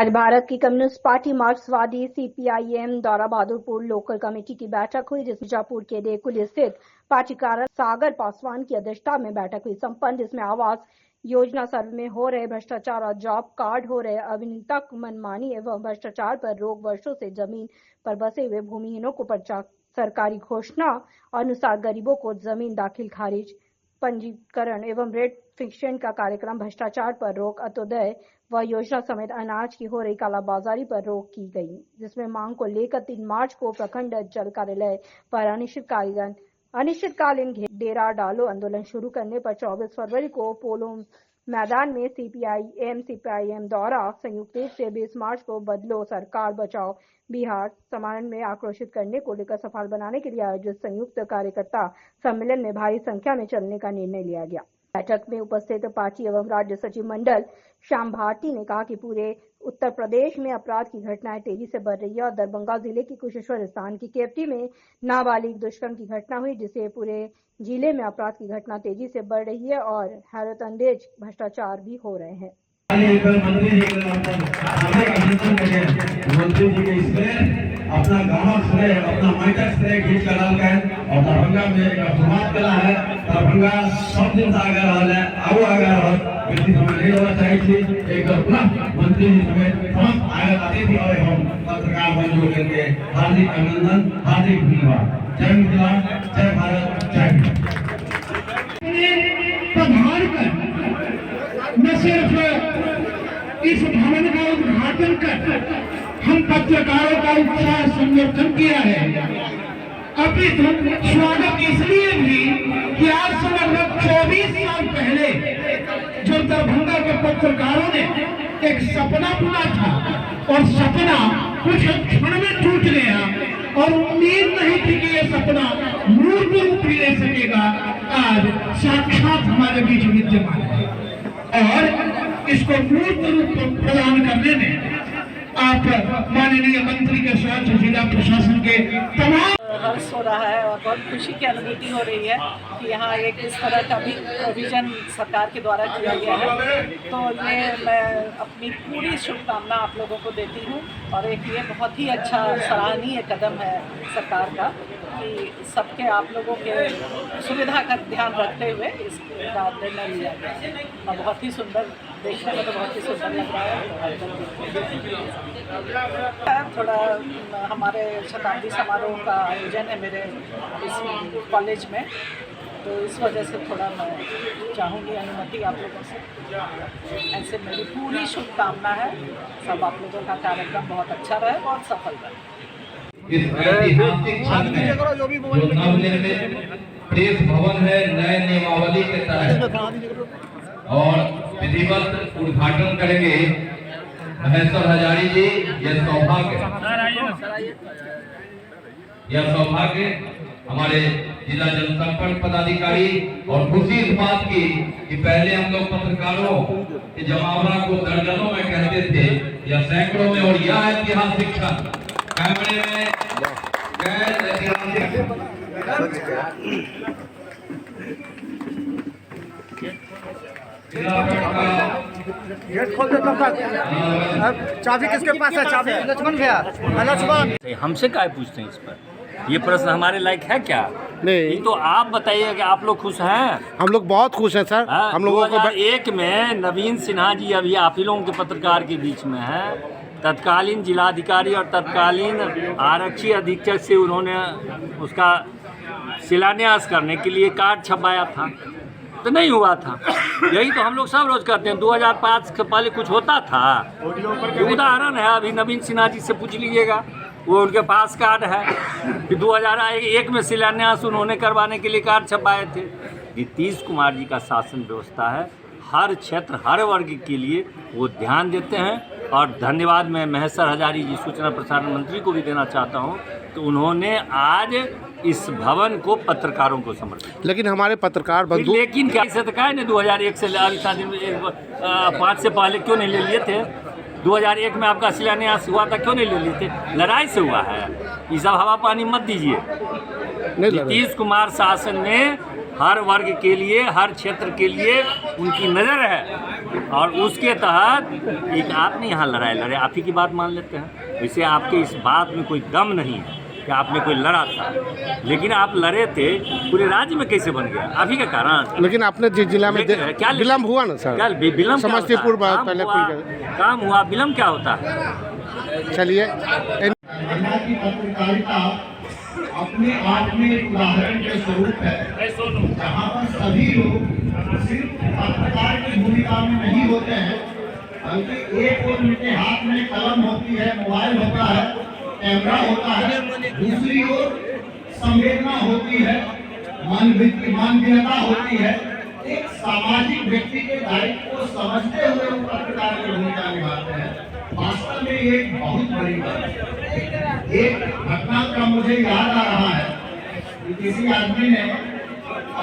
आज भारत की communist party मार्क्सवादी सीपीआईएम द्वारा बहादुरपुर लोकल कमेटी की बैठक हुई, जिसमें बीजापुर के देकुल स्थित पार्टी कार्यालय सागर पासवान की अध्यक्षता में बैठक हुई संपन्न, जिसमें आवास योजना सर्वे में हो रहे भ्रष्टाचार और जॉब कार्ड हो रहे अविनीतक मनमानी एवं भ्रष्टाचार पर रोक, वर्षों से जमीन पर बसे हुए भूमिहीनों को सरकारी घोषणा अनुसार गरीबों को जमीन दाखिल खारिज, पंजीकरण एवं रेट फिक्सेशन का कार्यक्रम, भ्रष्टाचार पर रोक, अंत्योदय व योजना समेत अनाज की हो रही कालाबाजारी पर रोक की गई, जिसमें मांग को लेकर 3 मार्च को प्रखंड अंचल कार्यालय पर अनिश्चितकालीन डेरा डालो आंदोलन शुरू करने पर 24 फरवरी को पोलो मैदान में सीपीआईएम द्वारा संयुक्त रूप से 20 मार्च को बदलो सरकार बचाओ बिहार समारोह में आक्रोशित करने को लेकर सफल बनाने के लिए आयोजित संयुक्त कार्यकर्ता सम्मेलन में भारी संख्या में चलने का निर्णय लिया गया। बैठक में उपस्थित पार्टी एवं राज्य सचिव मंडल श्याम भारती ने कहा कि पूरे उत्तर प्रदेश में अपराध की घटनाएं तेजी से बढ़ रही है और दरभंगा जिले की कुशेश्वर स्थान की केवटी में नाबालिग दुष्कर्म की घटना हुई, जिससे पूरे जिले में अपराध की घटना तेजी से बढ़ रही है और हैरतअंगेज भ्रष्टाचार भी हो रहे हैं। मंत्री जी के इसमें अपना गाँव से अपना माइटर से खींच कर और दरभंगा में शुरुआत करा है। दरभंगा सब दिन से आगे रहा है, आगे बेटी समय नहीं होना चाहिए। एक पुनः मंत्री जी समेत समस्त आगे आती थी और हम पत्रकार बंधु करके हार्दिक अभिनंदन, हार्दिक धन्यवाद। जय मिथिला, जय भारत, जय न सिर्फ इस भवन का उद्घाटन कर हम पत्रकारों का उत्साह संगठन किया है, अपितु स्वागत इसलिए भी कि आज से लगभग 24 साल पहले जो दरभंगा के पत्रकारों ने एक सपना बुना था और सपना कुछ क्षण में टूट गया और उम्मीद नहीं थी कि यह सपना मूर्त रूप ले सकेगा, आज साक्षात हमारे बीच विद्यमान है और इसको मूर्त रूप प्रदान करने में आप माननीय मंत्री के साथ जिला प्रशासन के तमाम हर्ष हो रहा है और बहुत खुशी की अनुभूति हो रही है कि यहाँ एक इस तरह का भी प्रोविजन सरकार के द्वारा किया गया है। तो ये मैं अपनी पूरी शुभकामना आप लोगों को देती हूँ और एक ये बहुत ही अच्छा सराहनीय कदम है सरकार का कि सबके आप लोगों के सुविधा का ध्यान रखते हुए इसका निर्णय लिया गया है और बहुत ही सुंदर, देखने में तो बहुत ही सुंदर लग रहा है। थोड़ा हमारे शताब्दी समारोह का आयोजन है मेरे इस कॉलेज में, तो इस वजह से थोड़ा मैं चाहूँगी अनुमति आप लोगों से। ऐसे मेरी पूरी शुभकामना है, सब आप लोगों का कार्यक्रम बहुत अच्छा रहे, बहुत सफल रहे। इस ऐतिहासिक क्षण में जो नवनिर्मित प्रेस भवन है नए नियमावली के तहत और विधिवत उद्घाटन करेंगे महेश्वर हजारी जी। यह सौभाग्य हमारे जिला जनसंपर्क पदाधिकारी और खुशी इस बात की कि पहले हम लोग पत्रकारों के जमावड़ा को दर्जनों में कहते थे या सैकड़ों में, और यह ऐतिहासिक क्षण कैमरे में गैर ऐतिहासिक गेट खोल देता तक। चाबी किसके पास है? चाबी लक्ष्मण भैया। हमसे क्या पूछते हैं इस पर? ये प्रश्न हमारे लायक है क्या? नहीं, तो आप बताइए कि आप लोग खुश हैं? हम लोग बहुत खुश हैं सर। हम लोगों को 2001 में नवीन सिन्हा जी अभी आप ही लोगों के पत्रकार के बीच में है, तत्कालीन जिलाधिकारी और तत्कालीन आरक्षी अधीक्षक से उन्होंने उसका शिलान्यास करने के लिए कार्ड छपवाया था, तो नहीं हुआ था। यही तो हम लोग सब रोज करते हैं। 2005 से पहले कुछ होता था? उदाहरण है, अभी नवीन सिन्हा जी से पूछ लीजिएगा, वो उनके पास कार्ड है कि 2001 में शिलान्यास उन्होंने करवाने के लिए कार्ड छपवाए थे। नीतीश कुमार जी का शासन व्यवस्था है, हर क्षेत्र हर वर्ग के लिए वो ध्यान देते हैं। और धन्यवाद मैं महेश्वर हजारी जी सूचना प्रसारण मंत्री को भी देना चाहता हूँ कि उन्होंने आज इस भवन को पत्रकारों को समर्पित। लेकिन हमारे पत्रकार बंधु लेकिन क्या इसे तो कहा 2001 से 5 से पहले क्यों नहीं ले लिए थे? 2001 में आपका शिलान्यास हुआ था, क्यों नहीं ले लिए थे? लड़ाई से हुआ है, ये सब हवा पानी मत दीजिए। नीतीश कुमार शासन में हर वर्ग के लिए, हर क्षेत्र के लिए उनकी नज़र है और उसके तहत एक आपने यहाँ लड़ाई लड़े, आप ही की बात मान लेते हैं। वैसे आपके इस बात में कोई दम नहीं है कि आपने कोई लड़ा था, लेकिन आप लड़े थे, पूरे राज्य में कैसे बन गया? आप ही के कारण। लेकिन आपने जिस जिला में क्या विलम्ब हुआ ना सर, क्या विलम्ब? समस्तीपुर पहले काम हुआ, विलम्ब क्या होता है? चलिए महिला की पत्रकारिता अपने आप में एक उदाहरण के स्वरूप है, जहाँ पर सभी लोग सिर्फ पत्रकार की भूमिका में नहीं होते हैं, बल्कि एक और उनके हाथ में कलम होती है, मोबाइल होता है, कैमरा होता है, दूसरी ओर संवेदना होती है, मानवीयता होती है। एक सामाजिक व्यक्ति के दायित्व को समझते हुए वो पत्रकार की भूमिका निभाते हैं। वास्तव में ये एक बहुत बड़ी बात है। एक घटना का मुझे याद आ रहा है कि किसी आदमी ने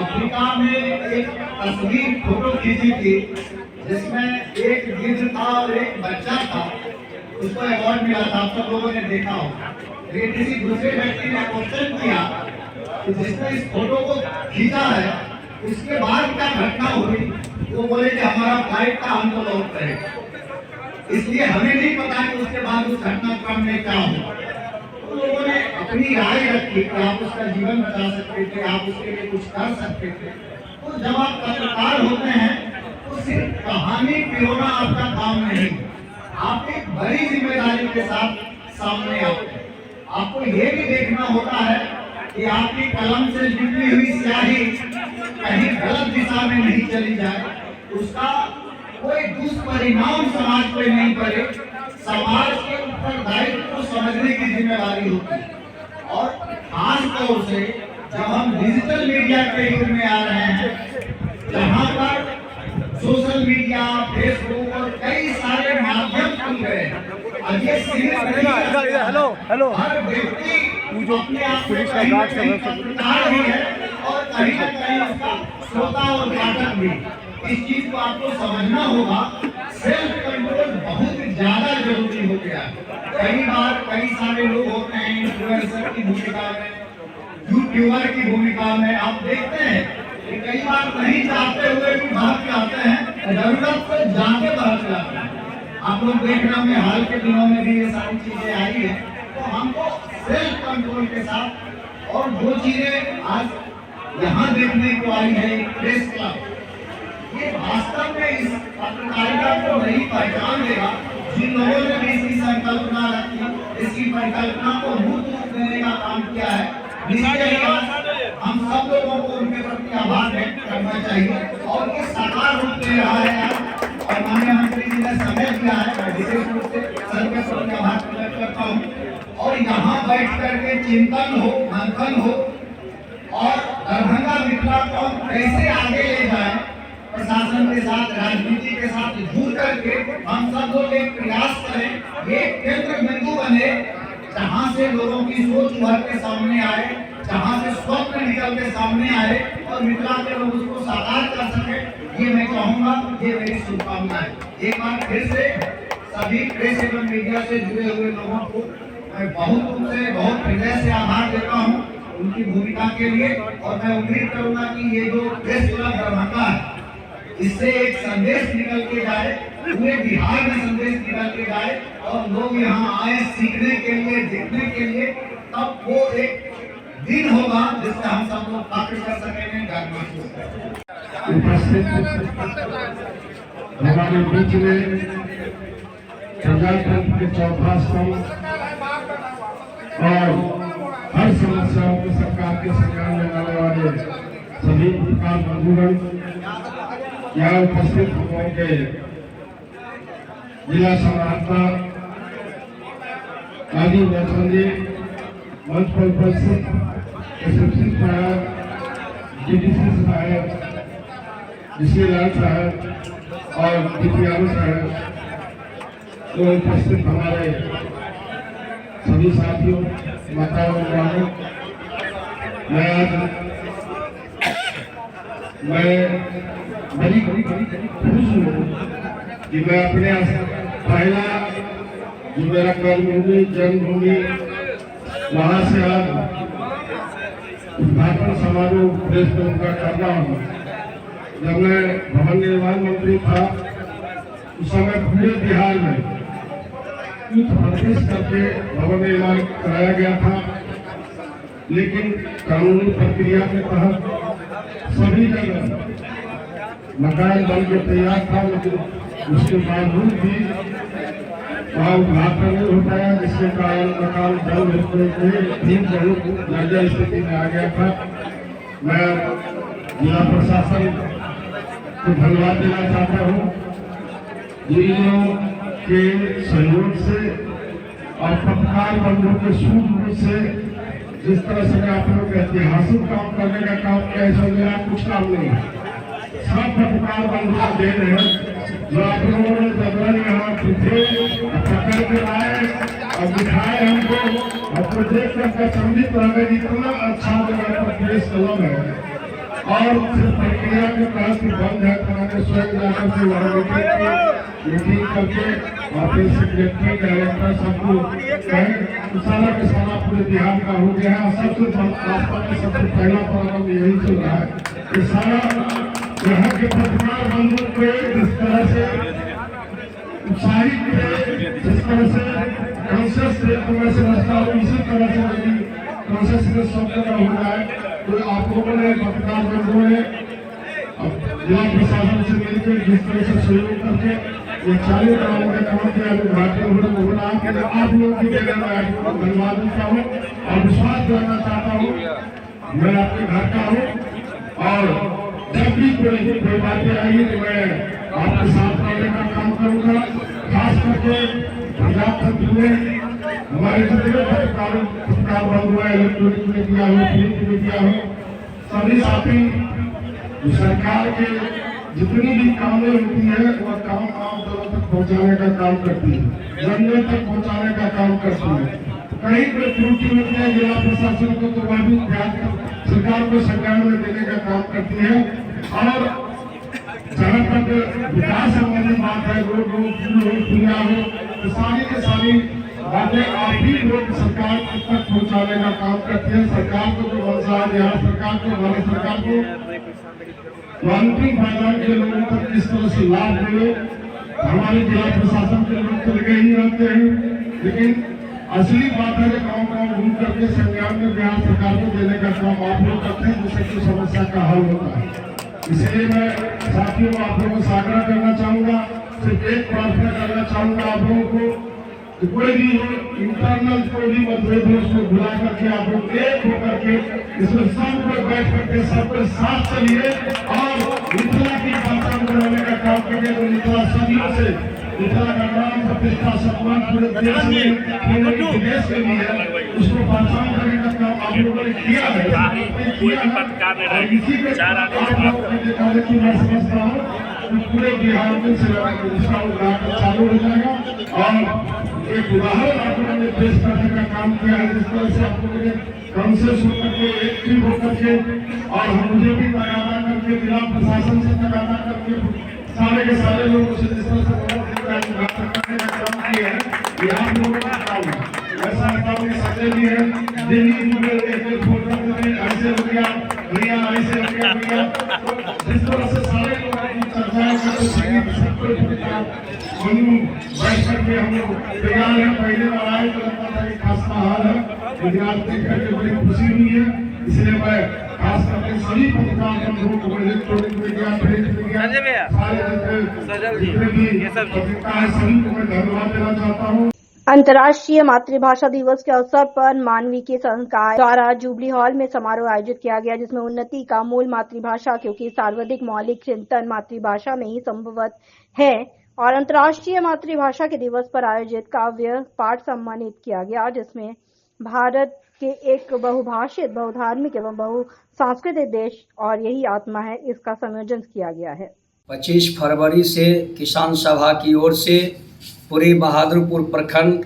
अफ्रीका में एक तस्वीर फोटो खींची थी, जिसमें एक गिद्ध था और एक बच्चा था। उसको अवार्ड मिला था, आप सब लोगों ने देखा होगा। लेकिन किसी दूसरे व्यक्ति ने क्वेश्चन किया कि जिसने इस फोटो को खींचा है उसके बाद क्या घटना हुई, वो बोले कि हमारा फ्लाइट था, हम तो लौट गए। इसलिए हमें नहीं पता कि उसके बाद उस घटनाक्रम में क्या हुआ। तो लोगों ने अपनी राय रखी कि आप उसका जीवन बचा सकते थे, आप उसके लिए कुछ कर सकते थे। तो जब आप पत्रकार होते हैं तो सिर्फ कहानी पिरोना आपका काम नहीं, आप एक बड़ी जिम्मेदारी के साथ सामने आते हैं। आपको ये भी देखना होता है कि आपकी कलम से लिखी हुई स्याही कहीं गलत दिशा में नहीं चली जाए, उसका कोई दुष्परिणाम समाज पे नहीं पड़े। समाज के उत्तरदायित्व को समझने की जिम्मेदारी होती है। और खास तौर से जब हम डिजिटल मीडिया के युग में आ रहे हैं, जहाँ पर सोशल मीडिया, फेसबुक और कई सारे माध्यम खुल गए हैं, और ये हेलो हर व्यक्ति अपने आप पुलिस का गार्ड सब पत्रकार भी है और कहीं न कहीं उसका श्रोता और पाठक भी। इस चीज को आपको समझना होगा। सेल्फ कंट्रोल बहुत ज्यादा जरूरी हो गया है। कई बार कई सारे लोग होते हैं इन्फ्लुएंसर की भूमिका में, यूट्यूबर की भूमिका में, आप देखते हैं कि कई बार नहीं चाहते हुए भी बाहर के आते हैं, जरूरत से जाके बाहर के आते हैं। आप लोग देख रहे होंगे हाल के दिनों में भी ये सारी चीजें आई है। तो हमको सेल्फ कंट्रोल के साथ, और जो चीजें आज यहाँ देखने को आई है, प्रेस क्लब, ये वास्तव में इस पत्रकारिता को नई पहचान देगा। जिन लोगों ने भी इसकी संकल्पना रखी, इसकी परिकल्पना को मूर्त रूप देने का काम किया है, हम सब लोगों को उनके प्रति आभार व्यक्त करना चाहिए। और ये साकार रूप दे रहा है और माननीय मंत्री जी ने समय दिया है, मैं विशेष रूप से सबके प्रति आभार प्रकट करता हूँ। और यहाँ बैठ करके चिंतन हो, मंथन हो, और दरभंगा मिथिला को कैसे आगे ले जाए, प्रशासन के साथ, राजनीति के साथ जुड़ करके हम सब लोग एक प्रयास करें, एक केंद्र बिंदु बने, जहाँ से लोगों की सोच उभर के सामने आए, जहाँ से स्वप्न निकल के सामने आए और मिथिला के लोग उसको साकार कर सके। ये मैं कहूँगा, ये मेरी शुभकामनाएं। एक बार फिर से सभी प्रेस एवं मीडिया से जुड़े हुए लोगों को मैं बहुत हृदय से आभार देता हूँ उनकी भूमिका के लिए। और मैं उम्मीद करूँगा कि ये जो प्रेस क्लब दरभंगा है, इससे एक संदेश निकल के जाए, पूरे बिहार में संदेश निकल के जाए, और लोग यहाँ आए सीखने के लिए, देखने के लिए। तब वो एक दिन होगा जिससे हम सब लोग फख्र कर सकेंगे, गर्व महसूस करेंगे। हमारे बीच में प्रजातंत्र के चौथा स्तंभ और हर समस्याओं को सरकार के संज्ञान में लाने वाले सभी पत्रकार बंधुगण, यहाँ उपस्थित होंगे जिला संवाददाता आदि जी, मंच पर उपस्थित एसएमसी साहब, डीडीसी साहब, लाल साहब और डीपीआरओ साहब, तो उपस्थित हमारे सभी साथियों, माताओं और बहनों, मैं बड़ी खुश हूँ कि मैं अपने पहला जो मेरा कर्मभूमि, जन्मभूमि, वहाँ से आज उद्घाटन समारोह प्रेस क्लब का कर रहा हूँ। जब मैं भवन निर्माण मंत्री था उस समय पूरे बिहार में यूथ प्रदेश करके भवन निर्माण कराया गया था, लेकिन कानूनी प्रक्रिया के तहत सभी जगह मकान बन के तैयार था, लेकिन उसके बावजूद भी वहाँ उद्घाटन नहीं हो पाया, जिसके कारण मकान बंद होते भी बहुत लज्जा स्थिति में आ गया था। मैं जिला प्रशासन को धन्यवाद देना चाहता हूँ, जिन लोगों के सहयोग से और पत्रकार बंधुओं के सूझबूझ से जिस तरह से आप लोग ऐतिहासिक काम करने का काम किया, ऐसा मेरा कुछ काम नहीं है। सब पत्रकार बंधुओं को दे रहे हैं, जो आप लोगों ने जबरन यहाँ पीछे पकड़ के लाए और दिखाए हमको, और प्रोजेक्ट का संबित रहे इतना अच्छा जगह पर प्रेस कलम है और प्रक्रिया के तहत बंद है। मैंने स्वयं जाकर से वहाँ मीटिंग करके ऑफिस सेक्रेटरी डायरेक्टर सबको सारा के सारा पूरे बिहार का हो गया है। सबसे वास्तव में सबसे पहला प्रॉब्लम यही चल रहा है कि सारा यहाँ के पत्रकार बंधु को जिस तरह से उत्साहित किए, जिस तरह से कॉन्शियस से रास्ता इसी तरह से यदि कॉन्शियस सब जगह हो रहा है, तो आप लोगों ने पत्रकार बंधुओं ने जिला प्रशासन से मिलकर जिस तरह से सहयोग करके ये 40 गाँवों के काम के उद्घाटन हो रहा है, आप लोगों की जगह मैं धन्यवाद देता हूँ और विश्वास दिलाना चाहता हूँ। मैं आपके घर का हूँ और जब भी कोई बातें आएगी तो मैं आपके साथ रहने का काम करूँगा। खास करके पंजाब तक में हमारे जितने पत्रकार बंधु है, इलेक्ट्रॉनिक मीडिया हो, प्रिंट मीडिया हो, सभी साथी सरकार के जितनी भी कामें होती है वह काम आम लोगों तक पहुंचाने का काम करती है, जमीन तक पहुंचाने का काम करती है। कहीं कोई त्रुटि होती है जिला प्रशासन को, तो वह भी सरकार को संज्ञान में देने का काम करती है। और जहाँ तक विकास संबंधी बात है, रोड पुलिया हो, तो सारी के सारी बातें आप ही लोग सरकार तक पहुंचाने का काम करती है। सरकार को जो मनसा है, बिहार सरकार को, भारत सरकार को अंतिम फायदा के लोगों तक किस तरह से लाभ मिले, हमारे जिला प्रशासन के लोग तो लगे ही रहते हैं, लेकिन असली बात है कि गाँव घूम करके संज्ञान में बिहार सरकार को देने का काम आप लोग करते हैं, जिससे कि समस्या का हल होता है। इसलिए मैं साथियों आप लोगों से आग्रह करना चाहूँगा, सिर्फ एक प्रार्थना करना चाहूँगा आप लोगों को, तो कोई भी इंटरनल कोई भी मतभेद हो उसको भुला करके आप लोग एक होकर के इसमें सब लोग बैठ करके सबके साथ चलिए और मिथिला की पहचान बनाने का काम करिए। तो मिथिला सदियों से मिथिला का नाम, प्रतिष्ठा, सम्मान पूरे देश में, पूरे विदेश में भी है, उसको पहचान करने का काम आप लोगों ने किया है। और इसी के आप लोगों ने देखा है कि मैं समझता हूँ पूरे बिहार में इसका उद्घाटन चालू हो जाएगा और एक उदाहरण आप लोगों ने पेश करने का काम किया है, जिस तरह से आप लोगों ने कॉन्शियस होकर के, एक्टिव होकर के और मुझे भी तगादा करके, जिला प्रशासन से तगादा करके सारे के सारे लोगों से जिस तरह से उद्घाटन करने का काम किया है, ये आप लोगों का काम है। ऐसा काम सच्चे भी है, दिल्ली में एक फोटो में ऐसे हो गया भैया, ऐसे हो गया भैया, जिस तरह से सारे लोगों की चर्चाएं बैठ करके हम लोग तैयार है। पहले बार आए तो लगता था कि खासा हाल है, गुजरात देख करके बड़ी खुशी हुई है। इसलिए मैं खास करके सभी पत्रकार बंधुओं को, इलेक्ट्रॉनिक मीडिया, प्रिंट मीडिया, सारे जितने भी पत्रकार है सभी को मैं धन्यवाद देना चाहता हूँ। अंतर्राष्ट्रीय मातृभाषा दिवस के अवसर पर मानविकी संकाय द्वारा जुबली हॉल में समारोह आयोजित किया गया, जिसमें उन्नति का मूल मातृभाषा, क्योंकि सर्वाधिक मौलिक चिंतन मातृभाषा में ही संभवत है, और अंतर्राष्ट्रीय मातृभाषा के दिवस पर आयोजित काव्य पाठ सम्मानित किया गया, जिसमें भारत के एक बहुभाषित, बहुधार्मिक एवं बहुसांस्कृतिक देश और यही आत्मा है, इसका संयोजन किया गया है। 25 फरवरी से किसान सभा की ओर से पूरे बहादुरपुर प्रखंड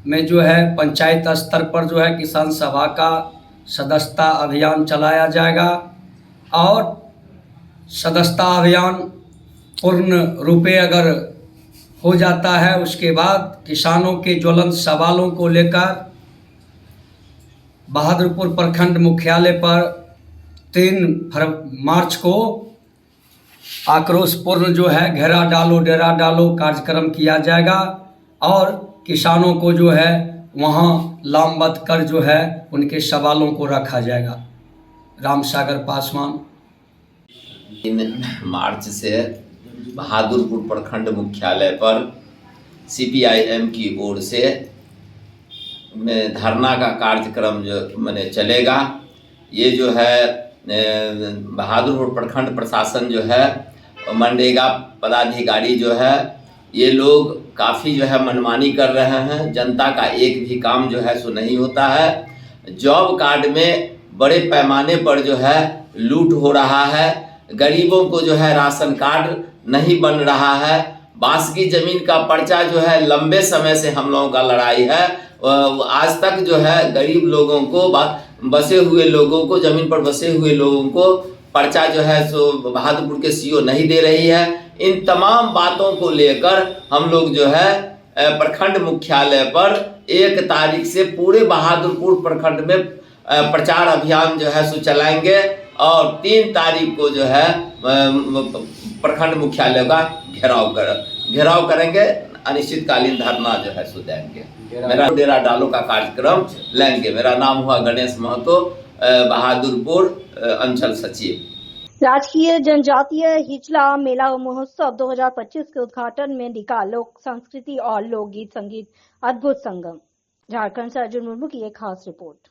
में जो है पंचायत स्तर पर जो है किसान सभा का सदस्यता अभियान चलाया जाएगा और सदस्यता अभियान पूर्ण रूपे अगर हो जाता है, उसके बाद किसानों के ज्वलंत सवालों को लेकर बहादुरपुर प्रखंड मुख्यालय पर 3 मार्च को आक्रोशपूर्ण जो है घेरा डालो डेरा डालो कार्यक्रम किया जाएगा और किसानों को जो है वहाँ लामबंद कर जो है उनके सवालों को रखा जाएगा। रामसागर पासवान। 3 मार्च से बहादुरपुर प्रखंड मुख्यालय पर CPIM की ओर से धरना का कार्यक्रम जो मैंने चलेगा। ये जो है बहादुरपुर प्रखंड प्रशासन जो है मनरेगा पदाधिकारी जो है ये लोग काफ़ी जो है मनमानी कर रहे हैं। जनता का एक भी काम जो है सो नहीं होता है। जॉब कार्ड में बड़े पैमाने पर जो है लूट हो रहा है। गरीबों को जो है राशन कार्ड नहीं बन रहा है। बांस की ज़मीन का पर्चा जो है लंबे समय से हम लोगों का लड़ाई है। आज तक जो है गरीब लोगों को बसे हुए लोगों को ज़मीन पर बसे हुए लोगों को पर्चा जो है सो बहादुरपुर के CO नहीं दे रही है। इन तमाम बातों को लेकर हम लोग जो है प्रखंड मुख्यालय पर 1 तारीख से पूरे बहादुरपुर प्रखंड में प्रचार अभियान जो है सो चलाएंगे और 3 तारीख को जो है प्रखंड मुख्यालय का घेराव करेंगे। अनिश्चितकालीन धरना जो है सो देंगे। मेरा डेरा डालो का कार्यक्रम लेंगे। मेरा नाम हुआ गणेश महतो, बहादुरपुर अंचल सचिव। राजकीय जनजातीय हिजला मेला महोत्सव 2025 के उद्घाटन में दिखा लोक संस्कृति और लोकगीत संगीत अद्भुत संगम। झारखंड से अर्जुन मुर्मू की एक खास रिपोर्ट।